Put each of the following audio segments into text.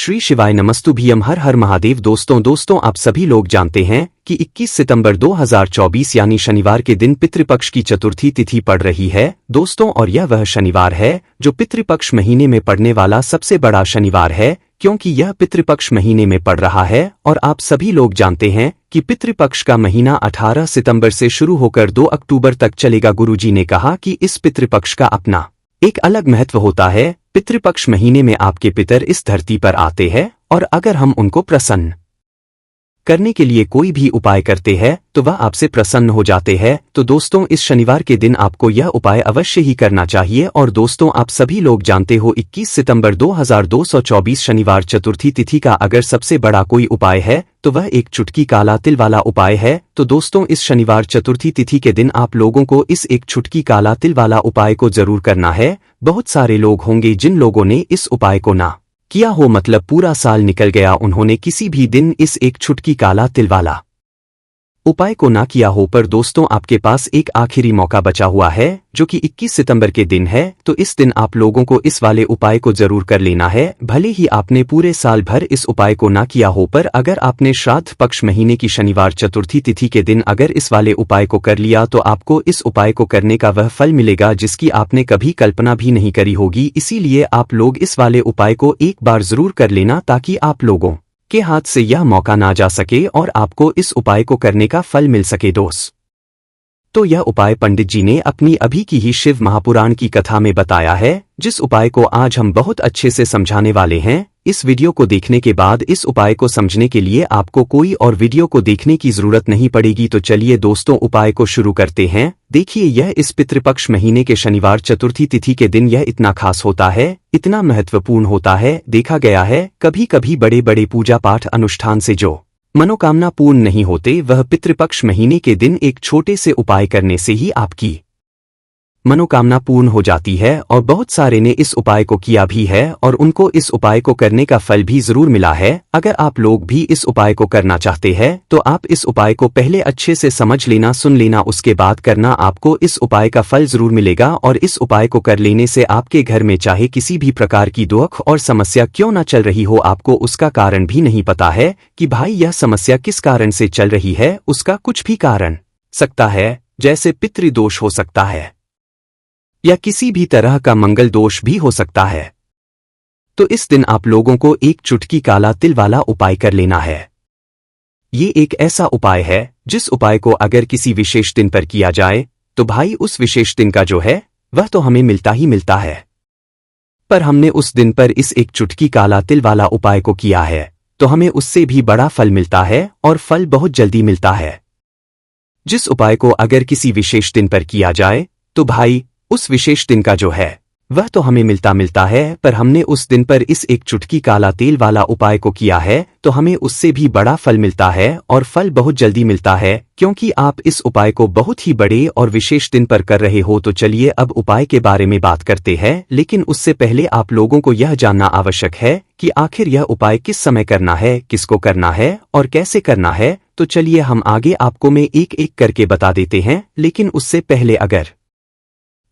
श्री शिवाय नमस्तुभ्यम हर हर महादेव। दोस्तों आप सभी लोग जानते हैं कि 21 सितंबर 2024 यानी शनिवार के दिन पितृपक्ष की चतुर्थी तिथि पड़ रही है दोस्तों। और यह वह शनिवार है जो पितृपक्ष महीने में पड़ने वाला सबसे बड़ा शनिवार है, क्योंकि यह पितृपक्ष महीने में पड़ रहा है। और आप सभी लोग जानते हैं कि पितृपक्ष का महीना 18 सितंबर से शुरू होकर 2 अक्टूबर तक चलेगा। गुरुजी ने कहा कि इस पितृपक्ष का अपना एक अलग महत्व होता है। पितृपक्ष महीने में आपके पितर इस धरती पर आते हैं और अगर हम उनको प्रसन्न करने के लिए कोई भी उपाय करते हैं तो वह आपसे प्रसन्न हो जाते हैं। तो दोस्तों इस शनिवार के दिन आपको यह उपाय अवश्य ही करना चाहिए। और दोस्तों आप सभी लोग जानते हो 21 सितंबर 2024 शनिवार चतुर्थी तिथि का अगर सबसे बड़ा कोई उपाय है तो वह एक चुटकी काला तिल वाला उपाय है। तो दोस्तों इस शनिवार चतुर्थी तिथि के दिन आप लोगों को इस एक चुटकी काला तिल वाला उपाय को जरूर करना है। बहुत सारे लोग होंगे जिन लोगों ने इस उपाय को ना किया हो, मतलब पूरा साल निकल गया, उन्होंने किसी भी दिन इस एक चुटकी काला तिल वाला उपाय को ना किया हो। पर दोस्तों आपके पास एक आखिरी मौका बचा हुआ है जो कि 21 सितंबर के दिन है। तो इस दिन आप लोगों को इस वाले उपाय को जरूर कर लेना है। भले ही आपने पूरे साल भर इस उपाय को ना किया हो, पर अगर आपने श्राद्ध पक्ष महीने की शनिवार चतुर्थी तिथि के दिन अगर इस वाले उपाय को कर लिया तो आपको इस उपाय को करने का वह फल मिलेगा जिसकी आपने कभी कल्पना भी नहीं करी होगी। इसीलिए आप लोग इस वाले उपाय को एक बार जरूर कर लेना ताकि आप लोगों के हाथ से यह मौका ना जा सके और आपको इस उपाय को करने का फल मिल सके दोस्त। तो यह उपाय पंडित जी ने अपनी अभी की ही शिव महापुराण की कथा में बताया है, जिस उपाय को आज हम बहुत अच्छे से समझाने वाले हैं। इस वीडियो को देखने के बाद इस उपाय को समझने के लिए आपको कोई और वीडियो को देखने की जरूरत नहीं पड़ेगी। तो चलिए दोस्तों उपाय को शुरू करते हैं। देखिए यह इस पितृपक्ष महीने के शनिवार चतुर्थी तिथि के दिन यह इतना खास होता है, इतना महत्वपूर्ण होता है। देखा गया है कभी कभी बड़े बड़े पूजा पाठ अनुष्ठान से जो मनोकामना पूर्ण नहीं होते, वह पितृपक्ष महीने के दिन एक छोटे से उपाय करने से ही आपकी मनोकामना पूर्ण हो जाती है। और बहुत सारे ने इस उपाय को किया भी है और उनको इस उपाय को करने का फल भी जरूर मिला है। अगर आप लोग भी इस उपाय को करना चाहते हैं तो आप इस उपाय को पहले अच्छे से समझ लेना, सुन लेना, उसके बाद करना। आपको इस उपाय का फल जरूर मिलेगा। और इस उपाय को कर लेने से आपके घर में चाहे किसी भी प्रकार की दुख और समस्या क्यों न चल रही हो, आपको उसका कारण भी नहीं पता है कि भाई यह समस्या किस कारण से चल रही है, उसका कुछ भी कारण सकता है, जैसे पितृदोष हो सकता है या किसी भी तरह का मंगल दोष भी हो सकता है। तो इस दिन आप लोगों को एक चुटकी काला तिल वाला उपाय कर लेना है। ये एक ऐसा उपाय है जिस उपाय को अगर किसी विशेष दिन पर किया जाए तो भाई उस विशेष दिन का जो है वह तो हमें मिलता ही मिलता है, पर हमने उस दिन पर इस एक चुटकी काला तिल वाला उपाय को किया है तो हमें उससे भी बड़ा फल मिलता है और फल बहुत जल्दी मिलता है। जिस उपाय को अगर किसी विशेष दिन पर किया जाए तो भाई उस विशेष दिन का जो है वह तो हमें मिलता है, पर हमने उस दिन पर इस एक चुटकी काला तेल वाला उपाय को किया है तो हमें उससे भी बड़ा फल मिलता है और फल बहुत जल्दी मिलता है, क्योंकि आप इस उपाय को बहुत ही बड़े और विशेष दिन पर कर रहे हो। तो चलिए अब उपाय के बारे में बात करते हैं, लेकिन उससे पहले आप लोगों को यह जानना आवश्यक है कि आखिर यह उपाय किस समय करना है, किसको करना है और कैसे करना है। तो चलिए हम आगे आपको मैं एक एक करके बता देते हैं, लेकिन उससे पहले अगर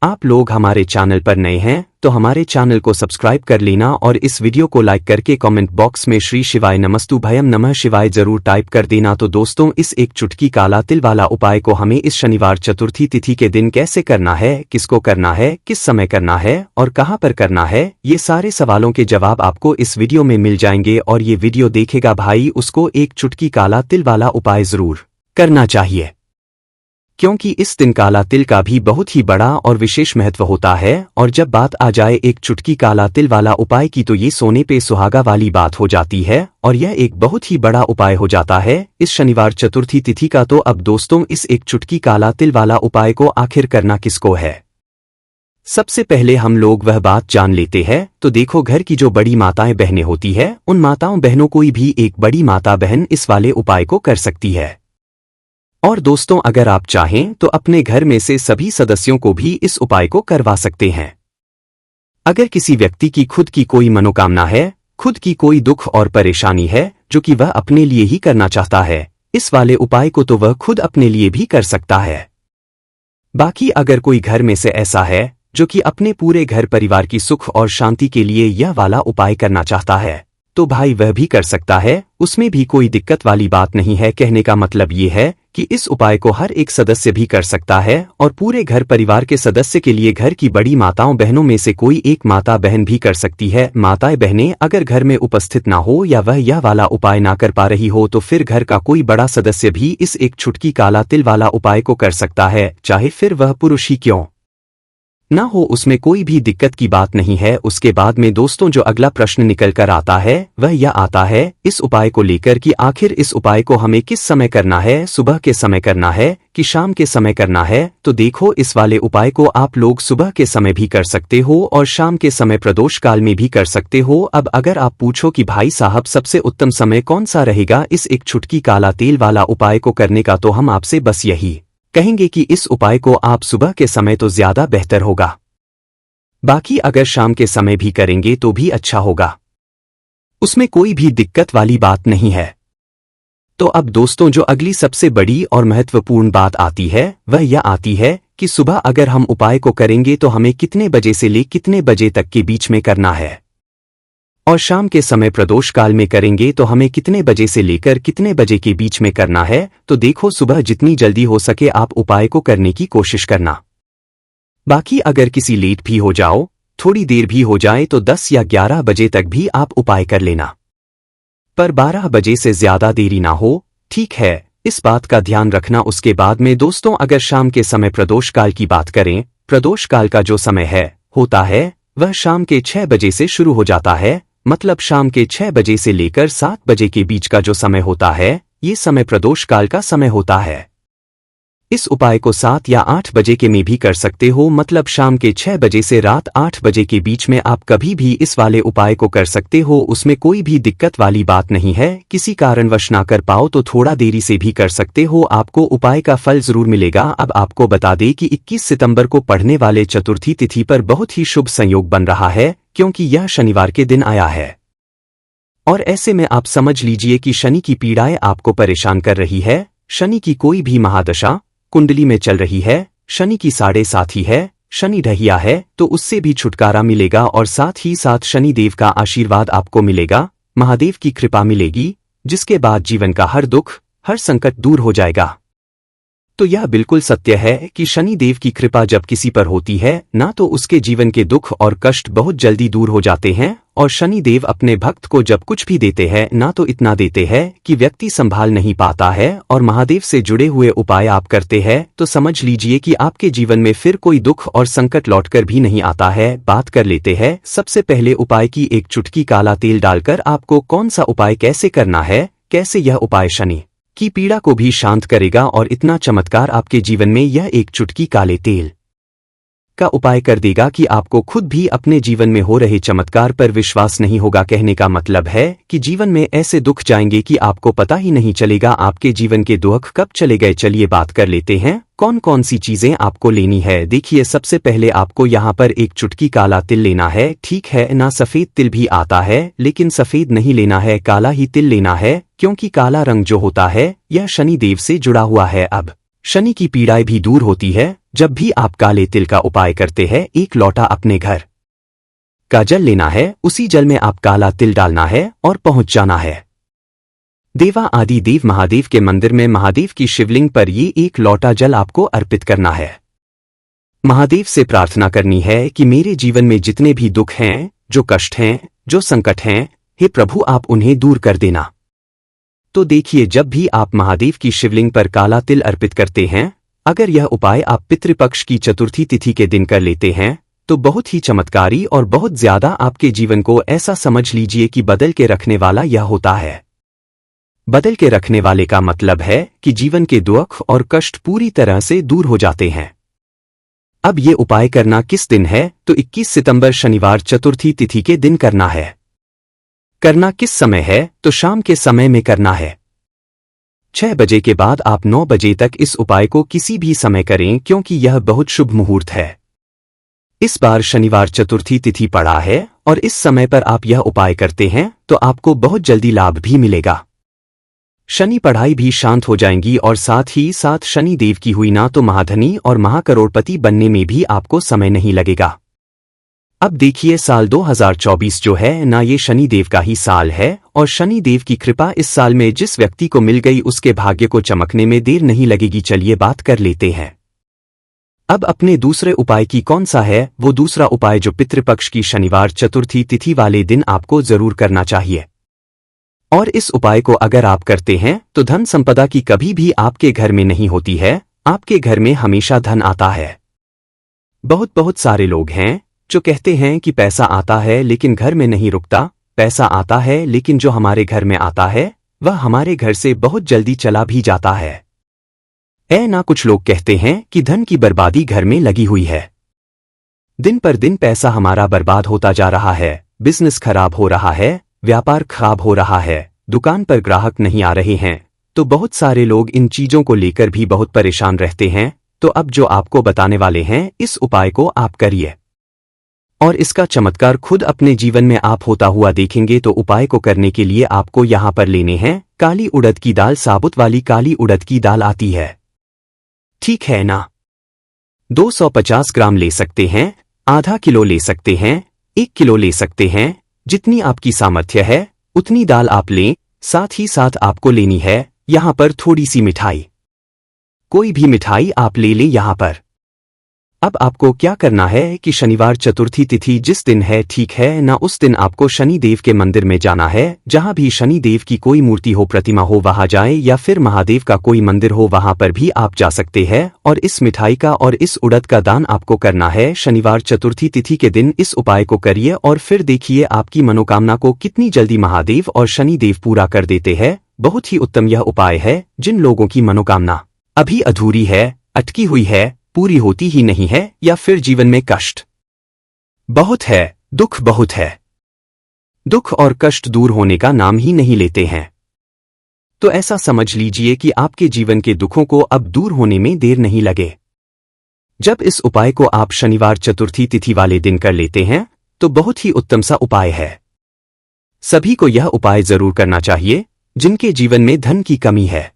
आप लोग हमारे चैनल पर नए हैं तो हमारे चैनल को सब्सक्राइब कर लेना और इस वीडियो को लाइक करके कमेंट बॉक्स में श्री शिवाय नमस्तुभ्यम नमः शिवाय जरूर टाइप कर देना। तो दोस्तों इस एक चुटकी काला तिल वाला उपाय को हमें इस शनिवार चतुर्थी तिथि के दिन कैसे करना है, किसको करना है, किस समय करना है और कहां पर करना है, ये सारे सवालों के जवाब आपको इस वीडियो में मिल जाएंगे। और ये वीडियो देखेगा भाई उसको एक चुटकी काला तिल वाला उपाय जरूर करना चाहिए, क्योंकि इस दिन काला तिल का भी बहुत ही बड़ा और विशेष महत्व होता है। और जब बात आ जाए एक चुटकी काला तिल वाला उपाय की तो ये सोने पे सुहागा वाली बात हो जाती है और यह एक बहुत ही बड़ा उपाय हो जाता है इस शनिवार चतुर्थी तिथि का। तो अब दोस्तों इस एक चुटकी काला तिल वाला उपाय को आखिर करना किसको है, सबसे पहले हम लोग वह बात जान लेते हैं। तो देखो घर की जो बड़ी माताएं बहनें होती है उन माताओं बहनों कोई भी एक बड़ी माता बहन इस वाले उपाय को कर सकती है। और दोस्तों अगर आप चाहें तो अपने घर में से सभी सदस्यों को भी इस उपाय को करवा सकते हैं। अगर किसी व्यक्ति की खुद की कोई मनोकामना है, खुद की कोई दुख और परेशानी है जो कि वह अपने लिए ही करना चाहता है, इस वाले उपाय को तो वह खुद अपने लिए भी कर सकता है। बाकी अगर कोई घर में से ऐसा है जो कि अपने पूरे घर परिवार की सुख और शांति के लिए यह वाला उपाय करना चाहता है, तो भाई वह भी कर सकता है, उसमें भी कोई दिक्कत वाली बात नहीं है। कहने का मतलब ये है कि इस उपाय को हर एक सदस्य भी कर सकता है और पूरे घर परिवार के सदस्य के लिए घर की बड़ी माताओं बहनों में से कोई एक माता बहन भी कर सकती है। माताएं बहनें अगर घर में उपस्थित ना हो या वह यह वाला उपाय ना कर पा रही हो तो फिर घर का कोई बड़ा सदस्य भी इस एक चुटकी काला तिल वाला उपाय को कर सकता है, चाहे फिर वह पुरुष ही क्यों ना हो, उसमें कोई भी दिक्कत की बात नहीं है। उसके बाद में दोस्तों जो अगला प्रश्न निकल कर आता है वह यह आता है इस उपाय को लेकर कि आखिर इस उपाय को हमें किस समय करना है, सुबह के समय करना है कि शाम के समय करना है। तो देखो, इस वाले उपाय को आप लोग सुबह के समय भी कर सकते हो और शाम के समय प्रदोष काल में भी कर सकते हो। अब अगर आप पूछो कि भाई साहब सबसे उत्तम समय कौन सा रहेगा इस एक चुटकी काला तेल वाला उपाय को करने का, तो हम आपसे बस यही कहेंगे कि इस उपाय को आप सुबह के समय तो ज्यादा बेहतर होगा, बाकी अगर शाम के समय भी करेंगे तो भी अच्छा होगा, उसमें कोई भी दिक्कत वाली बात नहीं है। तो अब दोस्तों जो अगली सबसे बड़ी और महत्वपूर्ण बात आती है वह यह आती है कि सुबह अगर हम उपाय को करेंगे तो हमें कितने बजे से ले कितने बजे तक के बीच में करना है, और शाम के समय प्रदोष काल में करेंगे तो हमें कितने बजे से लेकर कितने बजे के बीच में करना है। तो देखो, सुबह जितनी जल्दी हो सके आप उपाय को करने की कोशिश करना, बाकी अगर किसी लेट भी हो जाओ, थोड़ी देर भी हो जाए तो 10 या 11 बजे तक भी आप उपाय कर लेना, पर 12 बजे से ज्यादा देरी ना हो, ठीक है, इस बात का ध्यान रखना। उसके बाद में दोस्तों अगर शाम के समय प्रदोष काल की बात करें, प्रदोष काल का जो समय होता है वह शाम के 6 बजे से शुरू हो जाता है, मतलब शाम के 6 बजे से लेकर 7 बजे के बीच का जो समय होता है ये समय प्रदोष काल का समय होता है। इस उपाय को 7 या 8 बजे के में भी कर सकते हो, मतलब शाम के 6 बजे से रात 8 बजे के बीच में आप कभी भी इस वाले उपाय को कर सकते हो, उसमें कोई भी दिक्कत वाली बात नहीं है। किसी कारणवश ना कर पाओ तो थोड़ा देरी से भी कर सकते हो, आपको उपाय का फल जरूर मिलेगा। अब आपको बता दें कि 21 सितंबर को पड़ने वाले चतुर्थी तिथि पर बहुत ही शुभ संयोग बन रहा है, क्योंकि यह शनिवार के दिन आया है, और ऐसे में आप समझ लीजिए कि शनि की पीड़ाएं आपको परेशान कर रही है। शनि की कोई भी महादशा कुंडली में चल रही है, शनि की 7.5 है, शनि ढहिया है, तो उससे भी छुटकारा मिलेगा और साथ ही साथ शनि देव का आशीर्वाद आपको मिलेगा, महादेव की कृपा मिलेगी, जिसके बाद जीवन का हर दुख हर संकट दूर हो जाएगा। तो यह बिल्कुल सत्य है कि शनि देव की कृपा जब किसी पर होती है ना तो उसके जीवन के दुख और कष्ट बहुत जल्दी दूर हो जाते हैं, और शनि देव अपने भक्त को जब कुछ भी देते हैं ना तो इतना देते हैं कि व्यक्ति संभाल नहीं पाता है, और महादेव से जुड़े हुए उपाय आप करते हैं तो समझ लीजिए कि आपके जीवन में फिर कोई दुख और संकट लौटकर भी नहीं आता है। बात कर लेते हैं सबसे पहले उपाय की। एक चुटकी काला तेल डालकर आपको कौन सा उपाय कैसे करना है, कैसे यह उपाय शनि की पीड़ा को भी शांत करेगा और इतना चमत्कार आपके जीवन में यह एक चुटकी काले तेल का उपाय कर देगा कि आपको खुद भी अपने जीवन में हो रहे चमत्कार पर विश्वास नहीं होगा। कहने का मतलब है कि जीवन में ऐसे दुख जाएंगे कि आपको पता ही नहीं चलेगा आपके जीवन के दुख कब चले गए। चलिए बात कर लेते हैं कौन कौन सी चीजें आपको लेनी है। देखिए, सबसे पहले आपको यहाँ पर एक चुटकी काला तिल लेना है, ठीक है ना। सफेद तिल भी आता है लेकिन सफेद नहीं लेना है, काला ही तिल लेना है, क्योंकि काला रंग जो होता है यह शनि देव से जुड़ा हुआ है। अब शनि की पीड़ाएं भी दूर होती है जब भी आप काले तिल का उपाय करते हैं। एक लोटा अपने घर का जल लेना है, उसी जल में आप काला तिल डालना है और पहुंच जाना है देवा आदि देव महादेव के मंदिर में। महादेव की शिवलिंग पर ये एक लोटा जल आपको अर्पित करना है। महादेव से प्रार्थना करनी है कि मेरे जीवन में जितने भी दुख हैं, जो कष्ट हैं, जो संकट हैं, हे प्रभु आप उन्हें दूर कर देना। तो देखिए, जब भी आप महादेव की शिवलिंग पर काला तिल अर्पित करते हैं, अगर यह उपाय आप पितृपक्ष की चतुर्थी तिथि के दिन कर लेते हैं तो बहुत ही चमत्कारी और बहुत ज्यादा आपके जीवन को ऐसा समझ लीजिए कि बदल के रखने वाला यह होता है। बदल के रखने वाले का मतलब है कि जीवन के दुख और कष्ट पूरी तरह से दूर हो जाते हैं। अब ये उपाय करना किस दिन है, तो 21 सितंबर शनिवार चतुर्थी तिथि के दिन करना है। करना किस समय है, तो शाम के समय में करना है। 6 बजे के बाद आप 9 बजे तक इस उपाय को किसी भी समय करें, क्योंकि यह बहुत शुभ मुहूर्त है। इस बार शनिवार चतुर्थी तिथि पड़ा है और इस समय पर आप यह उपाय करते हैं तो आपको बहुत जल्दी लाभ भी मिलेगा। शनि पढ़ाई भी शांत हो जाएंगी और साथ ही साथ शनि देव की हुई ना तो महाधनी और महाकरोड़पति बनने में भी आपको समय नहीं लगेगा। अब देखिए साल 2024 जो है ना ये शनि देव का ही साल है और शनि देव की कृपा इस साल में जिस व्यक्ति को मिल गई उसके भाग्य को चमकने में देर नहीं लगेगी। चलिए बात कर लेते हैं अब अपने दूसरे उपाय की। कौन सा है वो दूसरा उपाय जो पितृपक्ष की शनिवार चतुर्थी तिथि वाले दिन आपको जरूर करना चाहिए। और इस उपाय को अगर आप करते हैं तो धन संपदा की कभी भी आपके घर में नहीं होती है, आपके घर में हमेशा धन आता है। बहुत सारे लोग हैं जो कहते हैं कि पैसा आता है लेकिन घर में नहीं रुकता, पैसा आता है लेकिन जो हमारे घर में आता है वह हमारे घर से बहुत जल्दी चला भी जाता है। ना कुछ लोग कहते हैं कि धन की बर्बादी घर में लगी हुई है, दिन पर दिन पैसा हमारा बर्बाद होता जा रहा है, बिजनेस खराब हो रहा है, व्यापार खराब हो रहा है, दुकान पर ग्राहक नहीं आ रहे हैं। तो बहुत सारे लोग इन चीजों को लेकर भी बहुत परेशान रहते हैं। तो अब जो आपको बताने वाले हैं इस उपाय को आप करिए और इसका चमत्कार खुद अपने जीवन में आप होता हुआ देखेंगे। तो उपाय को करने के लिए आपको यहाँ पर लेने हैं काली उड़द की दाल। साबुत वाली काली उड़द की दाल आती है, ठीक है ना। 250 ग्राम ले सकते हैं, आधा किलो ले सकते हैं, 1 किलो ले सकते हैं, जितनी आपकी सामर्थ्य है उतनी दाल आप लें। साथ ही साथ आपको लेनी है यहाँ पर थोड़ी सी मिठाई, कोई भी मिठाई आप ले लें यहाँ पर। अब आपको क्या करना है कि शनिवार चतुर्थी तिथि जिस दिन है, ठीक है ना, उस दिन आपको शनि देव के मंदिर में जाना है। जहां भी शनि देव की कोई मूर्ति हो, प्रतिमा हो, वहां जाए, या फिर महादेव का कोई मंदिर हो वहां पर भी आप जा सकते हैं। और इस मिठाई का और इस उड़द का दान आपको करना है शनिवार चतुर्थी तिथि के दिन। इस उपाय को करिए और फिर देखिए आपकी मनोकामना को कितनी जल्दी महादेव और शनि देव पूरा कर देते हैं। बहुत ही उत्तम यह उपाय है। जिन लोगों की मनोकामना अभी अधूरी है, अटकी हुई है, पूरी होती ही नहीं है, या फिर जीवन में कष्ट बहुत है, दुख बहुत है, दुख और कष्ट दूर होने का नाम ही नहीं लेते हैं, तो ऐसा समझ लीजिए कि आपके जीवन के दुखों को अब दूर होने में देर नहीं लगे। जब इस उपाय को आप शनिवार चतुर्थी तिथि वाले दिन कर लेते हैं तो बहुत ही उत्तम सा उपाय है। सभी को यह उपाय जरूर करना चाहिए जिनके जीवन में धन की कमी है,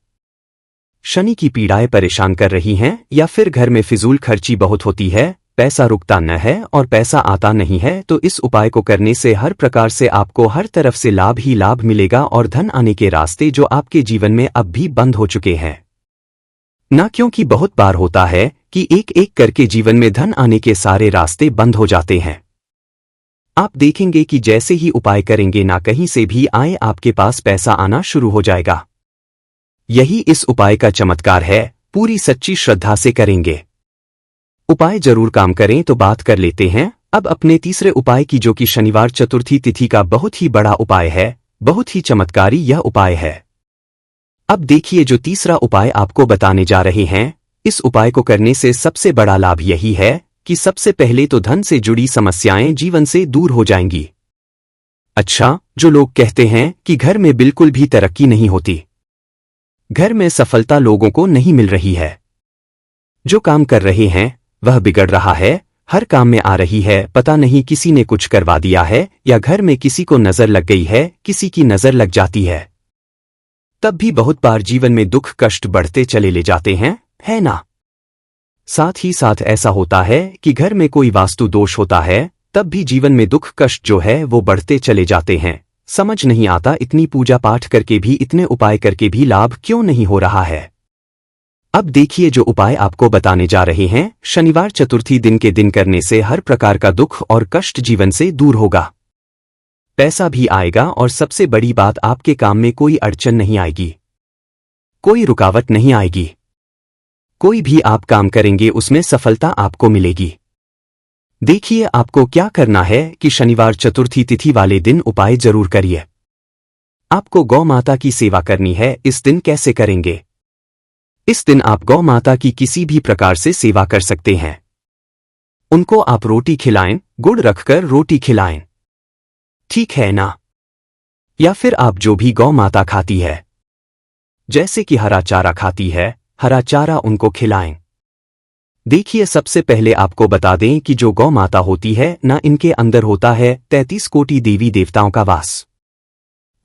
शनि की पीड़ाएं परेशान कर रही हैं, या फिर घर में फिजूल खर्ची बहुत होती है, पैसा रुकता न है और पैसा आता नहीं है। तो इस उपाय को करने से हर प्रकार से आपको हर तरफ से लाभ ही लाभ मिलेगा और धन आने के रास्ते जो आपके जीवन में अब भी बंद हो चुके हैं ना, क्योंकि बहुत बार होता है कि एक एक करके जीवन में धन आने के सारे रास्ते बंद हो जाते हैं। आप देखेंगे कि जैसे ही उपाय करेंगे ना, कहीं से भी आए आपके पास पैसा आना शुरू हो जाएगा। यही इस उपाय का चमत्कार है। पूरी सच्ची श्रद्धा से करेंगे, उपाय जरूर काम करें। तो बात कर लेते हैं अब अपने तीसरे उपाय की, जो कि शनिवार चतुर्थी तिथि का बहुत ही बड़ा उपाय है, बहुत ही चमत्कारी यह उपाय है। अब देखिए जो तीसरा उपाय आपको बताने जा रहे हैं, इस उपाय को करने से सबसे बड़ा लाभ यही है कि सबसे पहले तो धन से जुड़ी समस्याएं जीवन से दूर हो जाएंगी। अच्छा, जो लोग कहते हैं कि घर में बिल्कुल भी तरक्की नहीं होती, घर में सफलता लोगों को नहीं मिल रही है, जो काम कर रहे हैं वह बिगड़ रहा है, हर काम में आ रही है, पता नहीं किसी ने कुछ करवा दिया है, या घर में किसी को नजर लग गई है, किसी की नजर लग जाती है, तब भी बहुत बार जीवन में दुख कष्ट बढ़ते चले ले जाते हैं, है ना। साथ ही साथ ऐसा होता है कि घर में कोई वास्तु दोष होता है, तब भी जीवन में दुख कष्ट जो है वो बढ़ते चले जाते हैं। समझ नहीं आता इतनी पूजा पाठ करके भी, इतने उपाय करके भी लाभ क्यों नहीं हो रहा है। अब देखिए जो उपाय आपको बताने जा रहे हैं शनिवार चतुर्थी दिन के दिन करने से हर प्रकार का दुख और कष्ट जीवन से दूर होगा, पैसा भी आएगा और सबसे बड़ी बात आपके काम में कोई अड़चन नहीं आएगी, कोई रुकावट नहीं आएगी, कोई भी आप काम करेंगे उसमें सफलता आपको मिलेगी। देखिए आपको क्या करना है कि शनिवार चतुर्थी तिथि वाले दिन उपाय जरूर करिए। आपको गौ माता की सेवा करनी है। इस दिन कैसे करेंगे? इस दिन आप गौ माता की किसी भी प्रकार से सेवा कर सकते हैं। उनको आप रोटी खिलाएं, गुड़ रखकर रोटी खिलाएं, ठीक है ना। या फिर आप जो भी गौ माता खाती है, जैसे कि हरा चारा खाती है, हरा चारा उनको खिलाएं। देखिए सबसे पहले आपको बता दें कि जो गौ माता होती है ना, इनके अंदर होता है 33 कोटि देवी देवताओं का वास।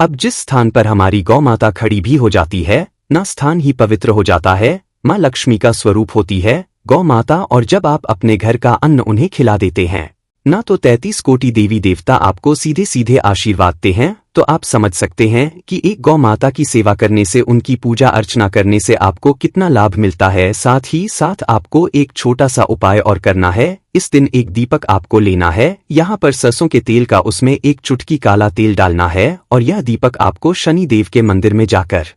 अब जिस स्थान पर हमारी गौ माता खड़ी भी हो जाती है ना, स्थान ही पवित्र हो जाता है। माँ लक्ष्मी का स्वरूप होती है गौ माता, और जब आप अपने घर का अन्न उन्हें खिला देते हैं ना तो 33 कोटि देवी देवता आपको सीधे सीधे आशीर्वाद देते हैं, तो आप समझ सकते हैं कि एक गौ माता की सेवा करने से, उनकी पूजा अर्चना करने से आपको कितना लाभ मिलता है। साथ ही साथ आपको एक छोटा सा उपाय और करना है। इस दिन एक दीपक आपको लेना है, यहाँ पर सरसों के तेल का उसमें एक चुटकी काला तेल डालना है और यह दीपक आपको शनि देव के मंदिर में जाकर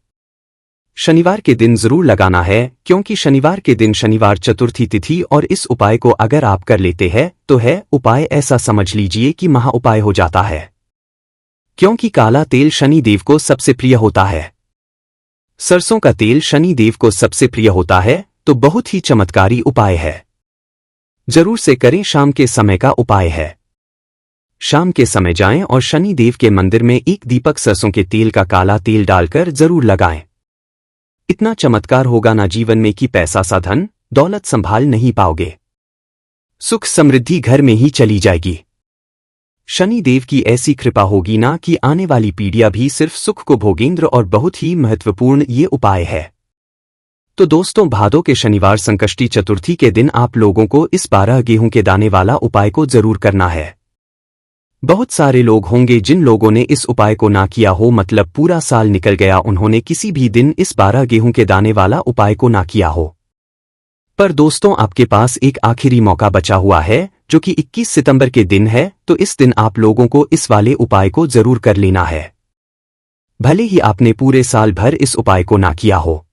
शनिवार के दिन जरूर लगाना है, क्योंकि शनिवार के दिन शनिवार चतुर्थी तिथि, और इस उपाय को अगर आप कर लेते हैं तो है उपाय ऐसा समझ लीजिए कि महा उपाय हो जाता है, क्योंकि काला तेल शनि देव को सबसे प्रिय होता है। सरसों का तेल शनि देव को सबसे प्रिय होता है, तो बहुत ही चमत्कारी उपाय है। जरूर से करें, शाम के समय का उपाय है। शाम के समय जाएं और शनि देव के मंदिर में एक दीपक सरसों के तेल का काला तेल डालकर जरूर लगाएं। इतना चमत्कार होगा ना जीवन में कि पैसा सा धन दौलत संभाल नहीं पाओगे। सुख समृद्धि घर में ही चली जाएगी। शनि देव की ऐसी कृपा होगी ना कि आने वाली पीढ़ियां भी सिर्फ सुख को भोगेंद्र, और बहुत ही महत्वपूर्ण ये उपाय है। तो दोस्तों, भादों के शनिवार संकष्टी चतुर्थी के दिन आप लोगों को इस 12 गेहूं के दाने वाला उपाय को जरूर करना है। बहुत सारे लोग होंगे जिन लोगों ने इस उपाय को ना किया हो, मतलब पूरा साल निकल गया, उन्होंने किसी भी दिन इस 12 गेहूं के दाने वाला उपाय को ना किया हो। पर दोस्तों, आपके पास एक आखिरी मौका बचा हुआ है, जो कि 21 सितंबर के दिन है। तो इस दिन आप लोगों को इस वाले उपाय को जरूर कर लेना है, भले ही आपने पूरे साल भर इस उपाय को ना किया हो।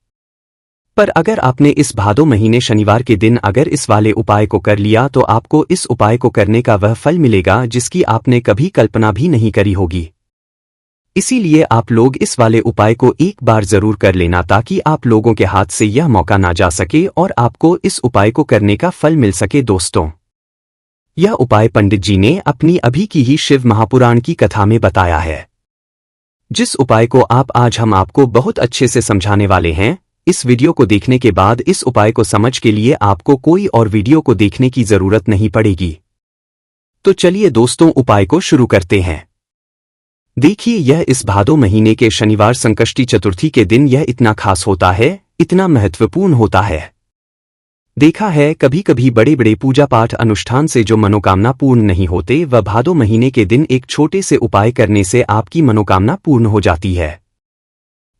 पर अगर आपने इस भादो महीने शनिवार के दिन अगर इस वाले उपाय को कर लिया, तो आपको इस उपाय को करने का वह फल मिलेगा जिसकी आपने कभी कल्पना भी नहीं करी होगी। इसीलिए आप लोग इस वाले उपाय को एक बार जरूर कर लेना, ताकि आप लोगों के हाथ से यह मौका ना जा सके और आपको इस उपाय को करने का फल मिल सके। दोस्तों, यह उपाय पंडित जी ने अपनी अभी की ही शिव महापुराण की कथा में बताया है, जिस उपाय को आज हम आपको बहुत अच्छे से समझाने वाले हैं। इस वीडियो को देखने के बाद इस उपाय को समझ के लिए आपको कोई और वीडियो को देखने की जरूरत नहीं पड़ेगी। तो चलिए दोस्तों, उपाय को शुरू करते हैं। देखिए, यह इस भादो महीने के शनिवार संकष्टी चतुर्थी के दिन यह इतना खास होता है, इतना महत्वपूर्ण होता है। देखा है कभी कभी बड़े बड़े पूजा पाठ अनुष्ठान से जो मनोकामना पूर्ण नहीं होते, वह भादो महीने के दिन एक छोटे से उपाय करने से आपकी मनोकामना पूर्ण हो जाती है।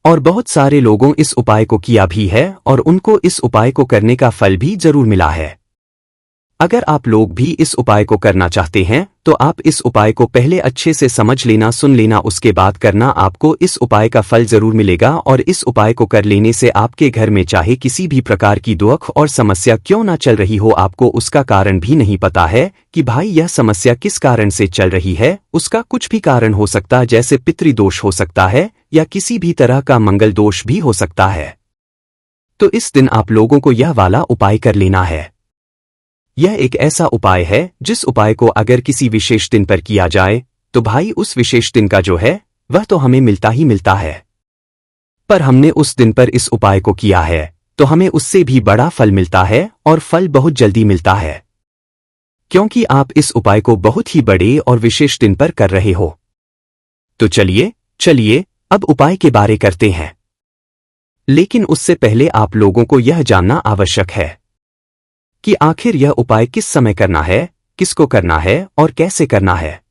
और बहुत सारे लोगों इस उपाय को किया भी है और उनको इस उपाय को करने का फल भी जरूर मिला है। अगर आप लोग भी इस उपाय को करना चाहते हैं, तो आप इस उपाय को पहले अच्छे से समझ लेना, सुन लेना, उसके बाद करना। आपको इस उपाय का फल जरूर मिलेगा, और इस उपाय को कर लेने से आपके घर में चाहे किसी भी प्रकार की दुख और समस्या क्यों ना चल रही हो, आपको उसका कारण भी नहीं पता है कि भाई यह समस्या किस कारण से चल रही है। उसका कुछ भी कारण हो सकता है, जैसे पितृदोष हो सकता है या किसी भी तरह का मंगल दोष भी हो सकता है। तो इस दिन आप लोगों को यह वाला उपाय कर लेना है। यह एक ऐसा उपाय है जिस उपाय को अगर किसी विशेष दिन पर किया जाए, तो भाई उस विशेष दिन का जो है वह तो हमें मिलता ही मिलता है। पर हमने उस दिन पर इस उपाय को किया है तो हमें उससे भी बड़ा फल मिलता है, और फल बहुत जल्दी मिलता है, क्योंकि आप इस उपाय को बहुत ही बड़े और विशेष दिन पर कर रहे हो। तो चलिए अब उपाय के बारे करते हैं। लेकिन उससे पहले आप लोगों को यह जानना आवश्यक है कि आखिर यह उपाय किस समय करना है, किसको करना है और कैसे करना है।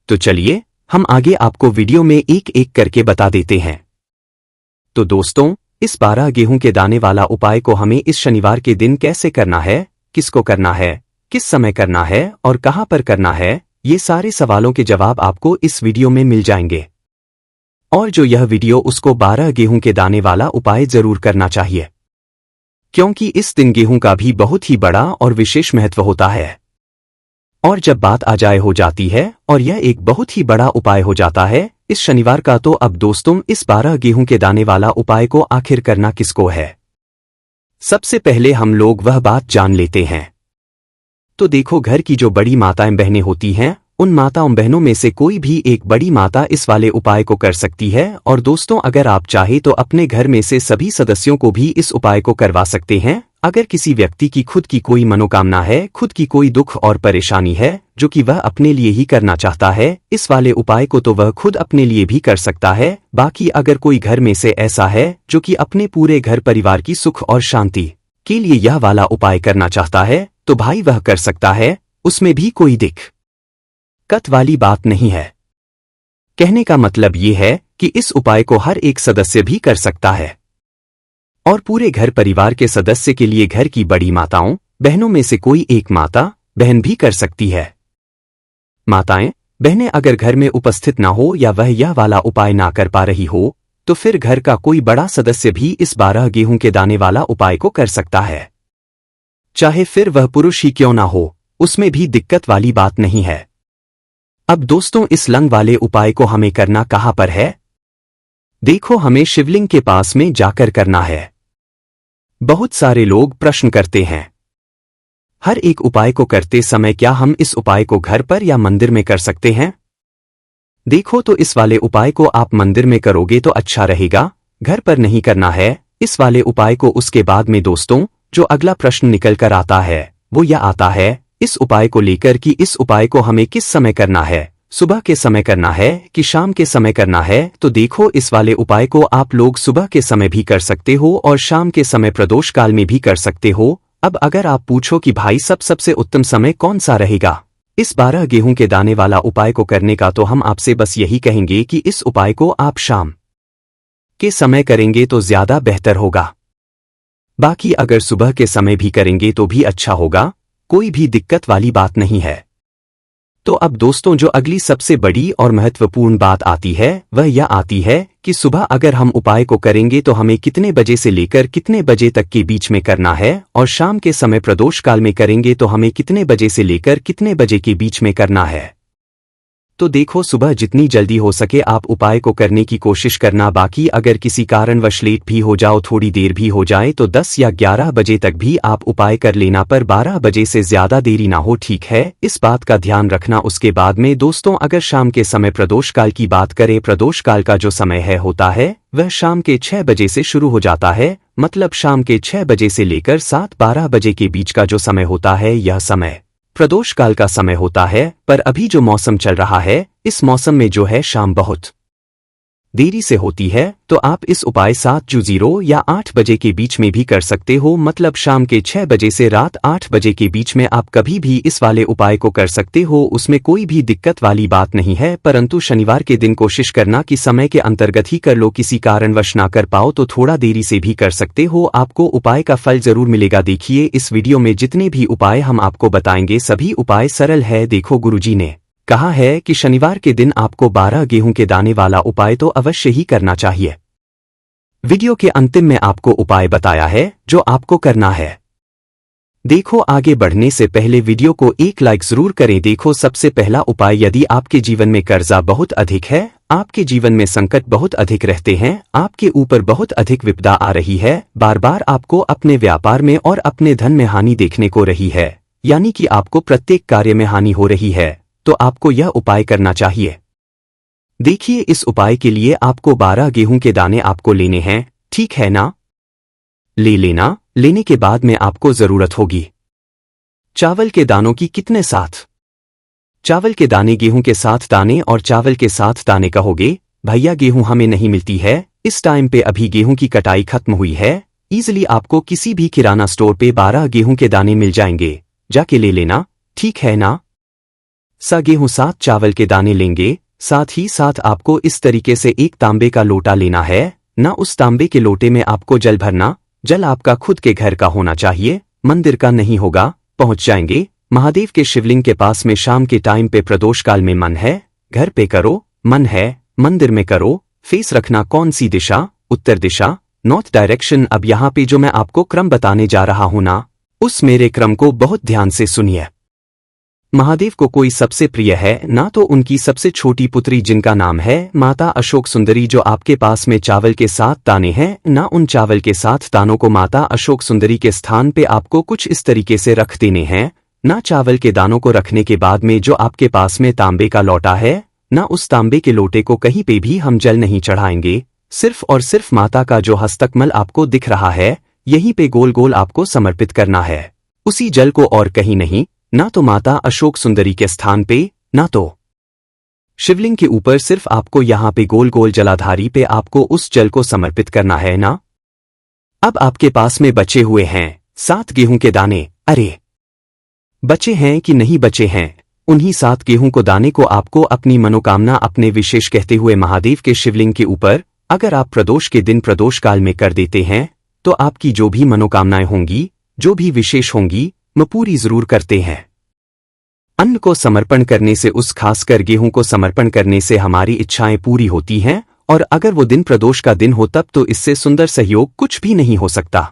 तो चलिए हम आगे आपको वीडियो में एक एक करके बता देते हैं। तो दोस्तों, इस 12 गेहूं के दाने वाला उपाय को हमें इस शनिवार के दिन कैसे करना है, किसको करना है, किस समय करना है और कहां पर करना है, ये सारे सवालों के जवाब आपको इस वीडियो में मिल जाएंगे। और जो यह वीडियो उसको 12 गेहूं के दाने वाला उपाय जरूर करना चाहिए, क्योंकि इस दिन गेहूं का भी बहुत ही बड़ा और विशेष महत्व होता है। और जब बात आ जाए हो जाती है और यह एक बहुत ही बड़ा उपाय हो जाता है इस शनिवार का, तो अब दोस्तों इस 12 गेहूं के दाने वाला उपाय को आखिर करना किसको है, सबसे पहले हम लोग वह बात जान लेते हैं। तो देखो, घर की जो बड़ी माताएं बहनें होती हैं, उन माताओं बहनों में से कोई भी एक बड़ी माता इस वाले उपाय को कर सकती है। और दोस्तों, अगर आप चाहे तो अपने घर में से सभी सदस्यों को भी इस उपाय को करवा सकते हैं। अगर किसी व्यक्ति की खुद की कोई मनोकामना है, खुद की कोई दुख और परेशानी है जो कि वह अपने लिए ही करना चाहता है इस वाले उपाय को, तो वह खुद अपने लिए भी कर सकता है। बाकी अगर कोई घर में से ऐसा है जो कि अपने पूरे घर परिवार की सुख और शांति के लिए यह वाला उपाय करना चाहता है, तो भाई वह कर सकता है। उसमें भी कोई दिक्कत वाली बात नहीं है। कहने का मतलब ये है कि इस उपाय को हर एक सदस्य भी कर सकता है और पूरे घर परिवार के सदस्य के लिए घर की बड़ी माताओं बहनों में से कोई एक माता बहन भी कर सकती है। माताएं बहनें अगर घर में उपस्थित ना हो या वह यह वाला उपाय ना कर पा रही हो तो फिर घर का कोई बड़ा सदस्य भी इस 12 गेहूं के दाने वाला उपाय को कर सकता है। चाहे फिर वह पुरुष ही क्यों ना हो, उसमें भी दिक्कत वाली बात नहीं है। अब दोस्तों, इस लंग वाले उपाय को हमें करना कहां पर है? देखो, हमें शिवलिंग के पास में जाकर करना है। बहुत सारे लोग प्रश्न करते हैं, हर एक उपाय को करते समय क्या हम इस उपाय को घर पर या मंदिर में कर सकते हैं? देखो, तो इस वाले उपाय को आप मंदिर में करोगे तो अच्छा रहेगा, घर पर नहीं करना है इस वाले उपाय को। उसके बाद में दोस्तों, जो अगला प्रश्न निकल कर आता है वो यह आता है इस उपाय को लेकर कि इस उपाय को हमें किस समय करना है, सुबह के समय करना है कि शाम के समय करना है? तो देखो, इस वाले उपाय को आप लोग सुबह के समय भी कर सकते हो और शाम के समय प्रदोष काल में भी कर सकते हो। अब अगर आप पूछो कि भाई सबसे उत्तम समय कौन सा रहेगा इस 12 गेहूं के दाने वाला उपाय को करने का, तो हम आपसे बस यही कहेंगे कि इस उपाय को आप शाम के समय करेंगे तो ज्यादा बेहतर होगा। बाकी अगर सुबह के समय भी करेंगे तो भी अच्छा होगा, कोई भी दिक्कत वाली बात नहीं है। तो अब दोस्तों, जो अगली सबसे बड़ी और महत्वपूर्ण बात आती है वह यह आती है कि सुबह अगर हम उपाय को करेंगे तो हमें कितने बजे से लेकर कितने बजे तक के बीच में करना है, और शाम के समय प्रदोष काल में करेंगे तो हमें कितने बजे से लेकर कितने बजे के बीच में करना है। तो देखो, सुबह जितनी जल्दी हो सके आप उपाय को करने की कोशिश करना। बाकी अगर किसी कारणवश लेट भी हो जाओ, थोड़ी देर भी हो जाए, तो 10 या 11 बजे तक भी आप उपाय कर लेना, पर 12 बजे से ज्यादा देरी ना हो, ठीक है? इस बात का ध्यान रखना। उसके बाद में दोस्तों, अगर शाम के समय प्रदोष काल की बात करें, प्रदोष काल का जो समय होता है वह शाम के 6 बजे से शुरू हो जाता है। मतलब शाम के 6 बजे से लेकर 7-12 बजे के बीच का जो समय होता है यह समय प्रदोष काल का समय होता है। पर अभी जो मौसम चल रहा है, इस मौसम में जो है शाम बहुत देरी से होती है, तो आप इस उपाय 7 या 8 बजे के बीच में भी कर सकते हो। मतलब शाम के 6 बजे से रात 8 बजे के बीच में आप कभी भी इस वाले उपाय को कर सकते हो, उसमें कोई भी दिक्कत वाली बात नहीं है। परंतु शनिवार के दिन कोशिश करना कि समय के अंतर्गत ही कर लो, किसी कारणवश ना कर पाओ तो थोड़ा देरी से भी कर सकते हो, आपको उपाय का फल जरूर मिलेगा। देखिए, इस वीडियो में जितने भी उपाय हम आपको बताएंगे सभी उपाय सरल है। देखो, गुरुजी ने कहा है कि शनिवार के दिन आपको 12 गेहूं के दाने वाला उपाय तो अवश्य ही करना चाहिए। वीडियो के अंतिम में आपको उपाय बताया है जो आपको करना है। देखो, आगे बढ़ने से पहले वीडियो को एक लाइक जरूर करें। देखो, सबसे पहला उपाय, यदि आपके जीवन में कर्जा बहुत अधिक है, आपके जीवन में संकट बहुत अधिक रहते हैं, आपके ऊपर बहुत अधिक विपदा आ रही है, बार बार आपको अपने व्यापार में और अपने धन में हानि देखने को रही है, यानी कि आपको प्रत्येक कार्य में हानि हो रही है, तो आपको यह उपाय करना चाहिए। देखिए, इस उपाय के लिए आपको 12 गेहूं के दाने आपको लेने हैं, ठीक है ना? ले लेना। लेने के बाद में आपको जरूरत होगी चावल के दानों की। कितने साथ चावल के दाने? गेहूं के साथ दाने और चावल के साथ दाने कहोगे? भैया, गेहूं हमें नहीं मिलती है इस टाइम पे, अभी गेहूं की कटाई खत्म हुई है। इजीली आपको किसी भी किराना स्टोर पे 12 गेहूं के दाने मिल जाएंगे, जाके ले लेना, ठीक है ना? गेहूं 7 चावल के दाने लेंगे, साथ ही साथ आपको इस तरीके से एक तांबे का लोटा लेना है ना। उस तांबे के लोटे में आपको जल भरना। जल आपका खुद के घर का होना चाहिए, मंदिर का नहीं होगा। पहुंच जाएंगे महादेव के शिवलिंग के पास में। शाम के टाइम पे प्रदोष काल में मन है घर पे करो, मन है मंदिर में करो। फेस रखना कौन सी दिशा? उत्तर दिशा, नॉर्थ डायरेक्शन। अब यहाँ पे जो मैं आपको क्रम बताने जा रहा हूं ना, उस मेरे क्रम को बहुत ध्यान से सुनिए। महादेव को कोई सबसे प्रिय है ना, तो उनकी सबसे छोटी पुत्री जिनका नाम है माता अशोक सुंदरी, जो आपके पास में चावल के 7 दाने हैं ना, उन चावल के 7 दानों को माता अशोक सुंदरी के स्थान पे आपको कुछ इस तरीके से रख देने हैं ना। चावल के दानों को रखने के बाद में जो आपके पास में तांबे का लोटा है ना, उस तांबे के लोटे को कहीं पे भी हम जल नहीं चढ़ाएंगे, सिर्फ और सिर्फ माता का जो हस्तकमल आपको दिख रहा है यहीं पे गोल गोल आपको समर्पित करना है। उसी जल को, और कहीं नहीं, ना तो माता अशोक सुंदरी के स्थान पे, ना तो शिवलिंग के ऊपर, सिर्फ आपको यहां पे गोल गोल जलाधारी पे आपको उस जल को समर्पित करना है ना। अब आपके पास में बचे हुए हैं 7 गेहूं के दाने। अरे बचे हैं कि नहीं बचे हैं, उन्हीं 7 गेहूं को दाने को आपको अपनी मनोकामना अपने विशेष कहते हुए महादेव के शिवलिंग के ऊपर अगर आप प्रदोष के दिन प्रदोष काल में कर देते हैं तो आपकी जो भी मनोकामनाएं होंगी, जो भी विशेष होंगी, वो पूरी जरूर करते हैं। अन्न को समर्पण करने से, उस खासकर गेहूं को समर्पण करने से हमारी इच्छाएं पूरी होती हैं, और अगर वो दिन प्रदोष का दिन हो तब तो इससे सुंदर सहयोग कुछ भी नहीं हो सकता।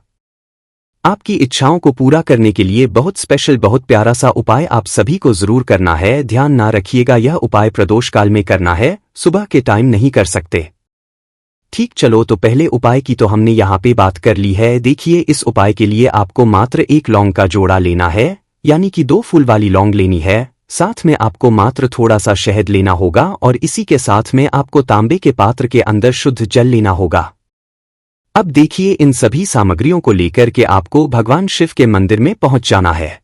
आपकी इच्छाओं को पूरा करने के लिए बहुत स्पेशल, बहुत प्यारा सा उपाय आप सभी को जरूर करना है। ध्यान ना रखिएगा, यह उपाय प्रदोष काल में करना है, सुबह के टाइम नहीं कर सकते। ठीक, चलो तो पहले उपाय की तो हमने यहाँ पे बात कर ली है। देखिए, इस उपाय के लिए आपको मात्र 1 लौंग का जोड़ा लेना है, यानी कि 2 फूल वाली लौंग लेनी है। साथ में आपको मात्र थोड़ा सा शहद लेना होगा और इसी के साथ में आपको तांबे के पात्र के अंदर शुद्ध जल लेना होगा। अब देखिए, इन सभी सामग्रियों को लेकर के आपको भगवान शिव के मंदिर में पहुंच जाना है।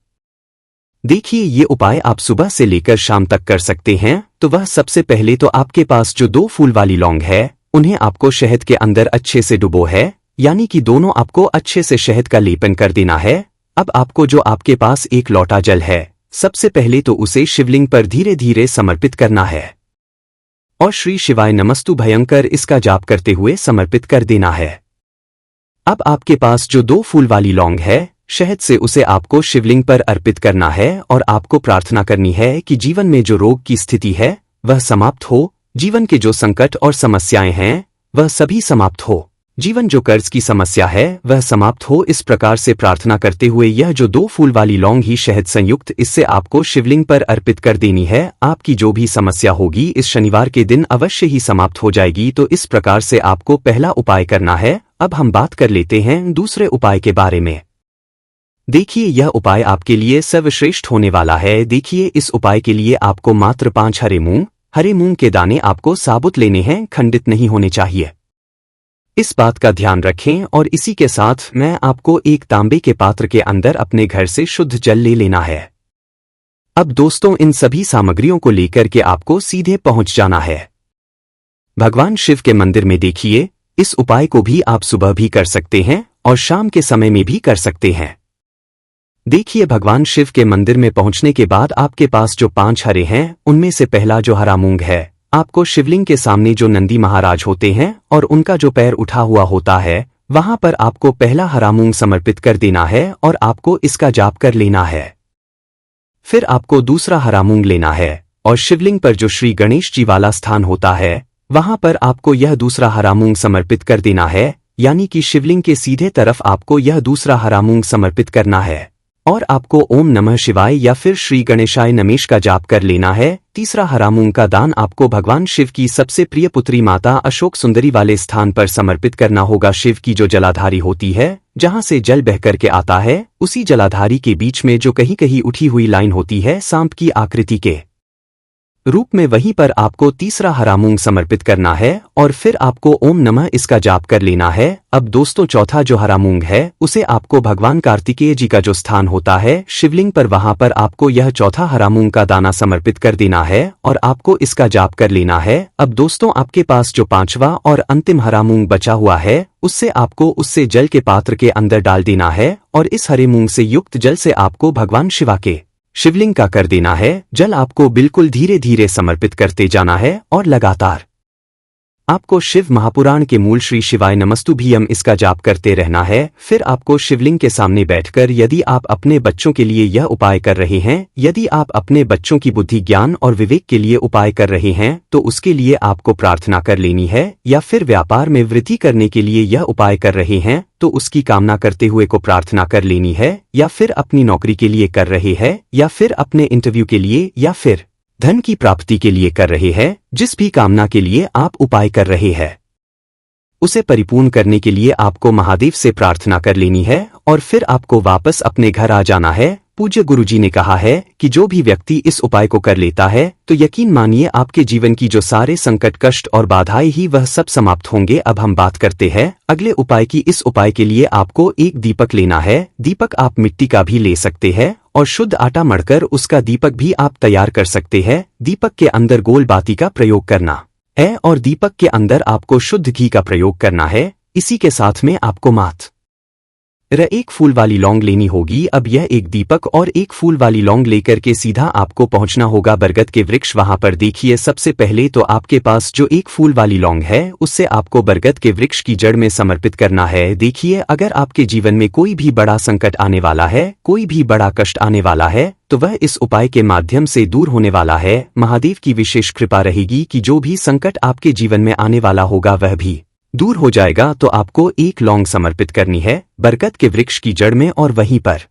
देखिए, ये उपाय आप सुबह से लेकर शाम तक कर सकते हैं। तो वह सबसे पहले तो आपके पास जो 2 फूल वाली लौंग है, उन्हें आपको शहद के अंदर अच्छे से डुबो है, यानी कि दोनों आपको अच्छे से शहद का लेपन कर देना है। अब आपको जो आपके पास 1 लोटा जल है, सबसे पहले तो उसे शिवलिंग पर धीरे धीरे समर्पित करना है और श्री शिवाय नमस्तु भयंकर इसका जाप करते हुए समर्पित कर देना है। अब आपके पास जो 2 फूल वाली लौंग है, शहद से उसे आपको शिवलिंग पर अर्पित करना है और आपको प्रार्थना करनी है कि जीवन में जो रोग की स्थिति है वह समाप्त हो, जीवन के जो संकट और समस्याएं हैं वह सभी समाप्त हो, जीवन जो कर्ज की समस्या है वह समाप्त हो। इस प्रकार से प्रार्थना करते हुए यह जो 2 फूल वाली लौंग ही शहद संयुक्त, इससे आपको शिवलिंग पर अर्पित कर देनी है। आपकी जो भी समस्या होगी इस शनिवार के दिन अवश्य ही समाप्त हो जाएगी। तो इस प्रकार से आपको पहला उपाय करना है। अब हम बात कर लेते हैं दूसरे उपाय के बारे में। देखिए, यह उपाय आपके लिए सर्वश्रेष्ठ होने वाला है। देखिए, इस उपाय के लिए आपको मात्र 5 हरे मूंग के दाने आपको साबुत लेने हैं, खंडित नहीं होने चाहिए। इस बात का ध्यान रखें और इसी के साथ मैं आपको एक तांबे के पात्र के अंदर अपने घर से शुद्ध जल ले लेना है। अब दोस्तों, इन सभी सामग्रियों को लेकर के आपको सीधे पहुंच जाना है भगवान शिव के मंदिर में। देखिए, इस उपाय को भी आप सुबह भी कर सकते हैं और शाम के समय में भी कर सकते हैं। देखिए, भगवान शिव के मंदिर में पहुंचने के बाद आपके पास जो 5 हरे हैं, उनमें से पहला जो हरा मूंग है, आपको शिवलिंग के सामने जो नंदी महाराज होते हैं और उनका जो पैर उठा हुआ होता है, वहां पर आपको पहला हरा मूंग समर्पित कर देना है और आपको इसका जाप कर लेना है। फिर आपको दूसरा हरा मूंग लेना है और शिवलिंग पर जो श्री गणेश जी वाला स्थान होता है, वहां पर आपको यह दूसरा हरा मूंग समर्पित कर देना है, यानी कि शिवलिंग के सीधे तरफ आपको यह दूसरा हरा मूंग समर्पित करना है और आपको ओम नमः शिवाय या फिर श्री गणेशाय नमेश का जाप कर लेना है। तीसरा हरा मूंग का दान आपको भगवान शिव की सबसे प्रिय पुत्री माता अशोक सुंदरी वाले स्थान पर समर्पित करना होगा। शिव की जो जलाधारी होती है, जहां से जल बह करके आता है, उसी जलाधारी के बीच में जो कहीं कहीं उठी हुई लाइन होती है सांप की आकृति के रूप में, वहीं पर आपको तीसरा हरा मूंग समर्पित करना है और फिर आपको ओम नमः इसका जाप कर लेना है। अब दोस्तों, चौथा जो हरा मूंग है उसे आपको भगवान कार्तिकेय जी का जो स्थान होता है शिवलिंग पर, वहां पर आपको यह चौथा हरा मूंग का दाना समर्पित कर देना है और आपको इसका जाप कर लेना है। अब दोस्तों, आपके पास जो 5वां और अंतिम हरा मूंग बचा हुआ है, उससे आपको उससे जल के पात्र के अंदर डाल देना है और इस हरे मूंग से युक्त जल से आपको भगवान शिवा के शिवलिंग का कर देना है। जल आपको बिल्कुल धीरे धीरे समर्पित करते जाना है और लगातार आपको शिव महापुराण के मूल श्री शिवाय नमस्तुभ्यम इसका जाप करते रहना है। फिर आपको शिवलिंग के सामने बैठकर, यदि आप अपने बच्चों के लिए यह उपाय कर रहे हैं, यदि आप अपने बच्चों की बुद्धि, ज्ञान और विवेक के लिए उपाय कर रहे हैं, तो उसके लिए आपको प्रार्थना कर लेनी है। या फिर व्यापार में वृद्धि करने के लिए यह उपाय कर रहे हैं तो उसकी कामना करते हुए को प्रार्थना कर लेनी है। या फिर अपनी नौकरी के लिए कर रहे हैं, या फिर अपने इंटरव्यू के लिए, या फिर धन की प्राप्ति के लिए कर रहे हैं, जिस भी कामना के लिए आप उपाय कर रहे हैं, उसे परिपूर्ण करने के लिए आपको महादेव से प्रार्थना कर लेनी है और फिर आपको वापस अपने घर आ जाना है। पूज्य गुरुजी ने कहा है कि जो भी व्यक्ति इस उपाय को कर लेता है तो यकीन मानिए आपके जीवन की जो सारे संकट, कष्ट और बाधाएं ही वह सब समाप्त होंगे। अब हम बात करते हैं अगले उपाय की। इस उपाय के लिए आपको एक दीपक लेना है। दीपक आप मिट्टी का भी ले सकते हैं और शुद्ध आटा मढ़कर उसका दीपक भी आप तैयार कर सकते हैं। दीपक के अंदर गोल बाती का प्रयोग करना है और दीपक के अंदर आपको शुद्ध घी का प्रयोग करना है। इसी के साथ में आपको मात्र एक फूल वाली लौंग लेनी होगी। अब यह एक दीपक और एक फूल वाली लौंग लेकर के सीधा आपको पहुंचना होगा बरगद के वृक्ष। वहां पर देखिए सबसे पहले तो आपके पास जो एक फूल वाली लौंग है उससे आपको बरगद के वृक्ष की जड़ में समर्पित करना है। देखिए अगर आपके जीवन में कोई भी बड़ा संकट आने वाला है, कोई भी बड़ा कष्ट आने वाला है, तो वह इस उपाय के माध्यम से दूर होने वाला है। महादेव की विशेष कृपा रहेगी कि जो भी संकट आपके जीवन में आने वाला होगा वह भी दूर हो जाएगा। तो आपको एक लौंग समर्पित करनी है बरगद के वृक्ष की जड़ में, और वहीं पर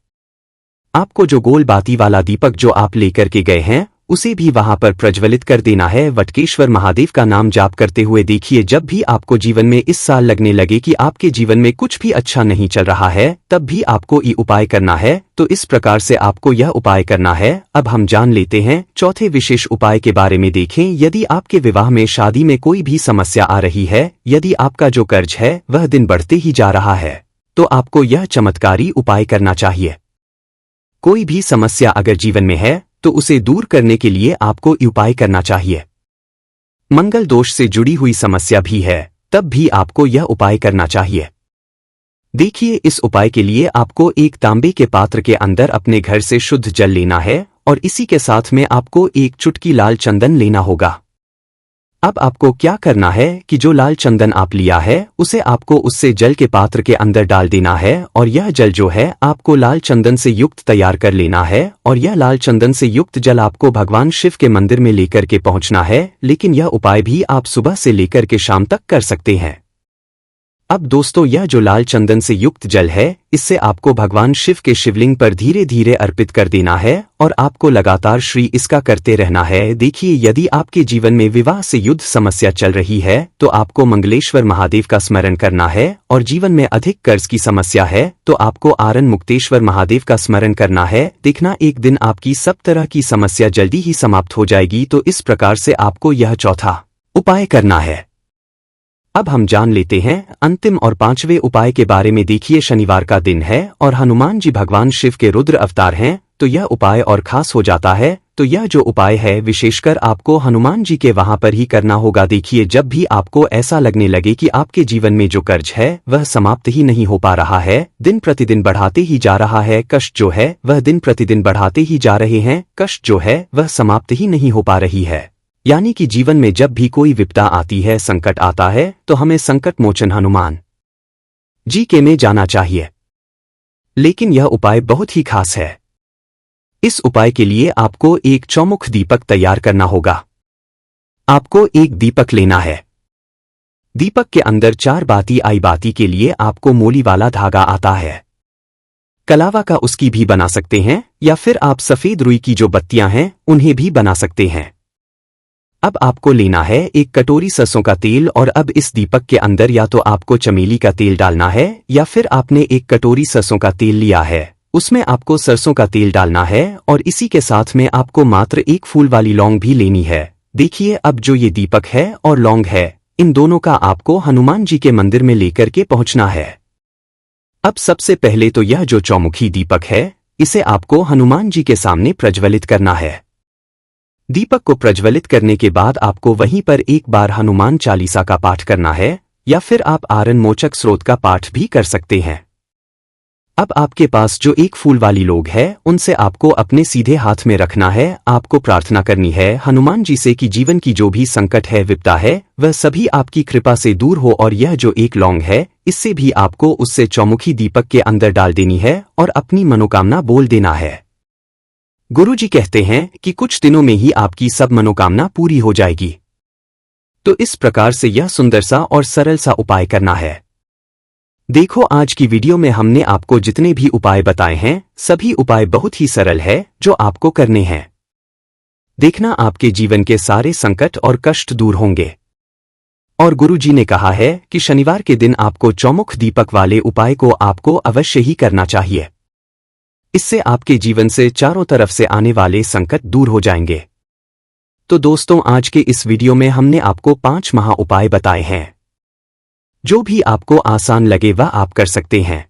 आपको जो गोल बाती वाला दीपक जो आप लेकर के गए हैं उसे भी वहां पर प्रज्वलित कर देना है वटकेश्वर महादेव का नाम जाप करते हुए। देखिए जब भी आपको जीवन में इस साल लगने लगे कि आपके जीवन में कुछ भी अच्छा नहीं चल रहा है, तब भी आपको ये उपाय करना है। तो इस प्रकार से आपको यह उपाय करना है। अब हम जान लेते हैं चौथे विशेष उपाय के बारे में। देखें यदि आपके विवाह में, शादी में कोई भी समस्या आ रही है, यदि आपका जो कर्ज है वह दिन बढ़ते ही जा रहा है, तो आपको यह चमत्कारी उपाय करना चाहिए। कोई भी समस्या अगर जीवन में है तो उसे दूर करने के लिए आपको उपाय करना चाहिए। मंगल दोष से जुड़ी हुई समस्या भी है तब भी आपको यह उपाय करना चाहिए। देखिए इस उपाय के लिए आपको एक तांबे के पात्र के अंदर अपने घर से शुद्ध जल लेना है और इसी के साथ में आपको एक चुटकी लाल चंदन लेना होगा। अब आपको क्या करना है कि जो लाल चंदन आप लिया है उसे आपको उससे जल के पात्र के अंदर डाल देना है, और यह जल जो है आपको लाल चंदन से युक्त तैयार कर लेना है। और यह लाल चंदन से युक्त जल आपको भगवान शिव के मंदिर में लेकर के पहुंचना है। लेकिन यह उपाय भी आप सुबह से लेकर के शाम तक कर सकते हैं। अब दोस्तों यह जो लाल चंदन से युक्त जल है इससे आपको भगवान शिव के शिवलिंग पर धीरे धीरे अर्पित कर देना है और आपको लगातार श्री इसका करते रहना है। देखिए यदि आपके जीवन में विवाह से युद्ध समस्या चल रही है तो आपको मंगलेश्वर महादेव का स्मरण करना है, और जीवन में अधिक कर्ज की समस्या है तो आपको आरण मुक्तेश्वर महादेव का स्मरण करना है। देखना एक दिन आपकी सब तरह की समस्या जल्दी ही समाप्त हो जाएगी। तो इस प्रकार से आपको यह चौथा उपाय करना है। अब हम जान लेते हैं अंतिम और पांचवें उपाय के बारे में। देखिए शनिवार का दिन है और हनुमान जी भगवान शिव के रुद्र अवतार हैं, तो यह उपाय और खास हो जाता है। तो यह जो उपाय है विशेषकर आपको हनुमान जी के वहां पर ही करना होगा। देखिए जब भी आपको ऐसा लगने लगे कि आपके जीवन में जो कर्ज है वह समाप्त ही नहीं हो पा रहा है, दिन प्रतिदिन बढ़ाते ही जा रहा है, कष्ट जो है वह दिन प्रतिदिन बढ़ाते ही जा रहे हैं, कष्ट जो है वह समाप्त ही नहीं हो पा रही है, यानी कि जीवन में जब भी कोई विपदा आती है, संकट आता है, तो हमें संकट मोचन हनुमान जी के में जाना चाहिए। लेकिन यह उपाय बहुत ही खास है। इस उपाय के लिए आपको एक चौमुख दीपक तैयार करना होगा। आपको एक दीपक लेना है। दीपक के अंदर 4 बाती आई। बाती के लिए आपको मोली वाला धागा आता है, कलावा का उसकी भी बना सकते हैं, या फिर आप सफेद रुई की जो बत्तियां हैं उन्हें भी बना सकते हैं। अब आपको लेना है एक कटोरी सरसों का तेल, और अब इस दीपक के अंदर या तो आपको चमेली का तेल डालना है, या फिर आपने एक कटोरी सरसों का तेल लिया है उसमें आपको सरसों का तेल डालना है, और इसी के साथ में आपको मात्र एक फूल वाली लौंग भी लेनी है। देखिए अब जो ये दीपक है और लौंग है, इन दोनों का आपको हनुमान जी के मंदिर में लेकर के पहुंचना है। अब सबसे पहले तो यह जो चौमुखी दीपक है इसे आपको हनुमान जी के सामने प्रज्वलित करना है। दीपक को प्रज्वलित करने के बाद आपको वहीं पर एक बार हनुमान चालीसा का पाठ करना है, या फिर आप आरण मोचक स्रोत का पाठ भी कर सकते हैं। अब आपके पास जो एक फूल वाली लौंग है उनसे आपको अपने सीधे हाथ में रखना है। आपको प्रार्थना करनी है हनुमान जी से कि जीवन की जो भी संकट है, विपदा है, वह सभी आपकी कृपा से दूर हो, और यह जो एक लौंग है इससे भी आपको उससे चौमुखी दीपक के अंदर डाल देनी है और अपनी मनोकामना बोल देना है। गुरुजी कहते हैं कि कुछ दिनों में ही आपकी सब मनोकामना पूरी हो जाएगी। तो इस प्रकार से यह सुंदर सा और सरल सा उपाय करना है। देखो आज की वीडियो में हमने आपको जितने भी उपाय बताए हैं सभी उपाय बहुत ही सरल है जो आपको करने हैं। देखना आपके जीवन के सारे संकट और कष्ट दूर होंगे। और गुरुजी ने कहा है कि शनिवार के दिन आपको चौमुख दीपक वाले उपाय को आपको अवश्य ही करना चाहिए। इससे आपके जीवन से चारों तरफ से आने वाले संकट दूर हो जाएंगे। तो दोस्तों आज के इस वीडियो में हमने आपको 5 महा उपाय बताए हैं। जो भी आपको आसान लगे वह आप कर सकते हैं।